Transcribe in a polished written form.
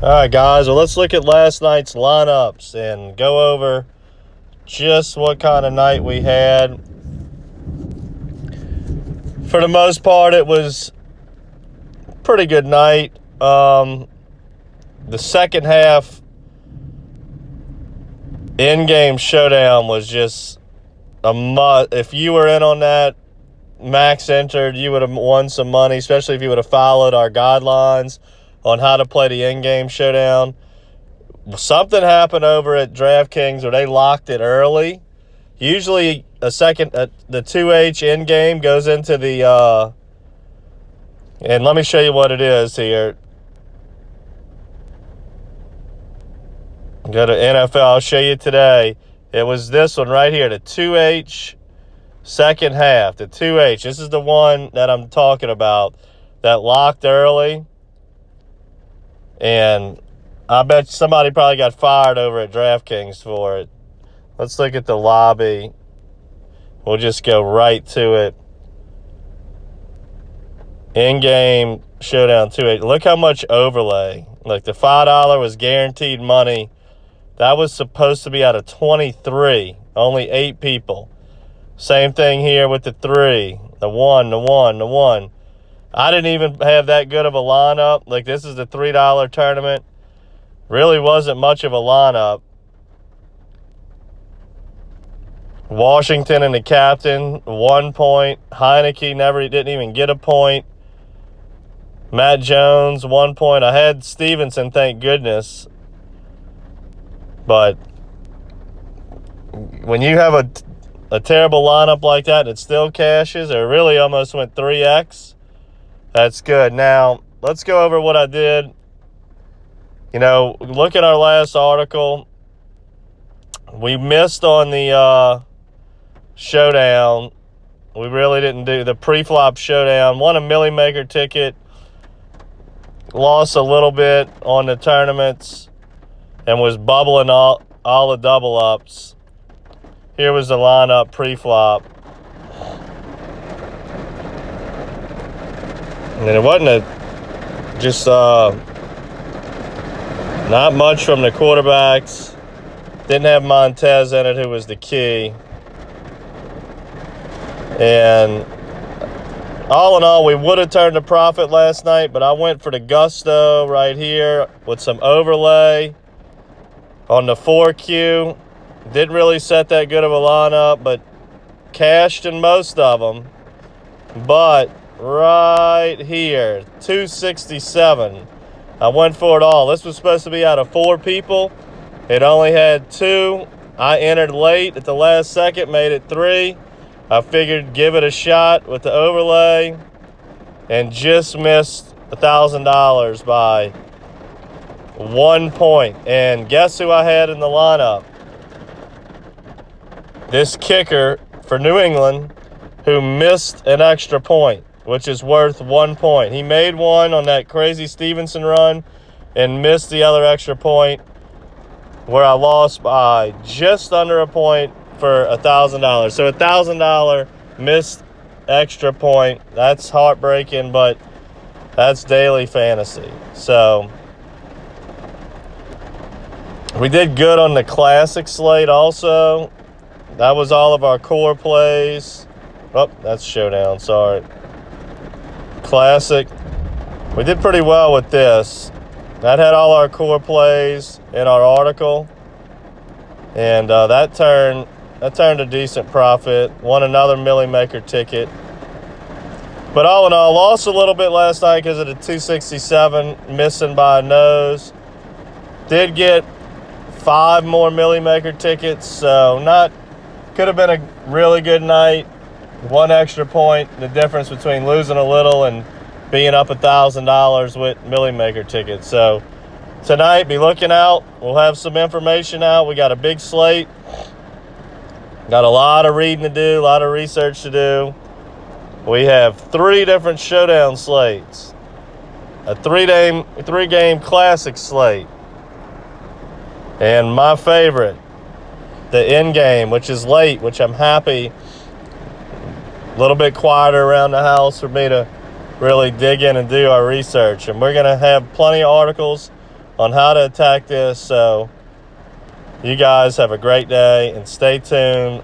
All right, guys. Well, let's look at last night's lineups and go over just what kind of night we had. For the most part, it was a pretty good night. The second half in-game showdown was just a must. If you were in on that, max entered, you would have won some money, especially if you would have followed our guidelines on how to play the in-game showdown. Something happened over at DraftKings where they locked it early. Usually the 2H in-game goes into the and let me show you what it is here. Go to NFL. I'll show you today. It was this one right here, the 2H second half. The 2H. This is the one that I'm talking about that locked early. And I bet somebody probably got fired over at DraftKings for it. Let's look at the lobby. We'll just go right to it. In-game showdown 2H. Look how much overlay. Like the $5 was guaranteed money. That was supposed to be out of 23. Only 8 people. Same thing here with the 3. The 1, the 1, the 1. I didn't even have that good of a lineup. Like, this is the $3 tournament. Really wasn't much of a lineup. Washington and the captain, 1 point. Heineke didn't even get a point. Matt Jones, 1 point. I had Stevenson, thank goodness. But when you have a terrible lineup like that and it still cashes, it really almost went 3x. That's good. Now, let's go over what I did. Look at our last article. We missed on the showdown. We really didn't do the pre-flop showdown. Won a Millie Maker ticket. Lost a little bit on the tournaments and was bubbling all the double ups. Here was the lineup pre-flop. And it wasn't not much from the quarterbacks. Didn't have Montez in it, who was the key. And all in all, we would have turned a profit last night, but I went for the gusto right here with some overlay on the 4Q. Didn't really set that good of a lineup, but cashed in most of them. But right here, 267. I went for it all. This was supposed to be out of 4 people. It only had 2. I entered late at the last second, made it 3. I figured give it a shot with the overlay and just missed $1,000 by 1 point. And guess who I had in the lineup? This kicker for New England who missed an extra point, which is worth 1 point. He made one on that crazy Stevenson run and missed the other extra point, where I lost by just under a point for $1,000. So $1,000 missed extra point. That's heartbreaking, but that's daily fantasy. So we did good on the classic slate also. That was all of our core plays. Oh, that's showdown, sorry. Classic. We did pretty well with this. That had all our core plays in our article. And that turned a decent profit. Won another Millie Maker ticket. But all in all, lost a little bit last night because of the 267, missing by a nose. Did get 5 more Millie Maker tickets, so could have been a really good night. 1 extra point, the difference between losing a little and being up $1,000 with Millie Maker tickets. So tonight, be looking out. We'll have some information out. We got a big slate. Got a lot of reading to do, a lot of research to do. We have 3 different showdown slates. A 3-game classic slate. And my favorite, the end game, which is late, which I'm happy. A little bit quieter around the house for me to really dig in and do our research. And we're going to have plenty of articles on how to attack this. So you guys have a great day and stay tuned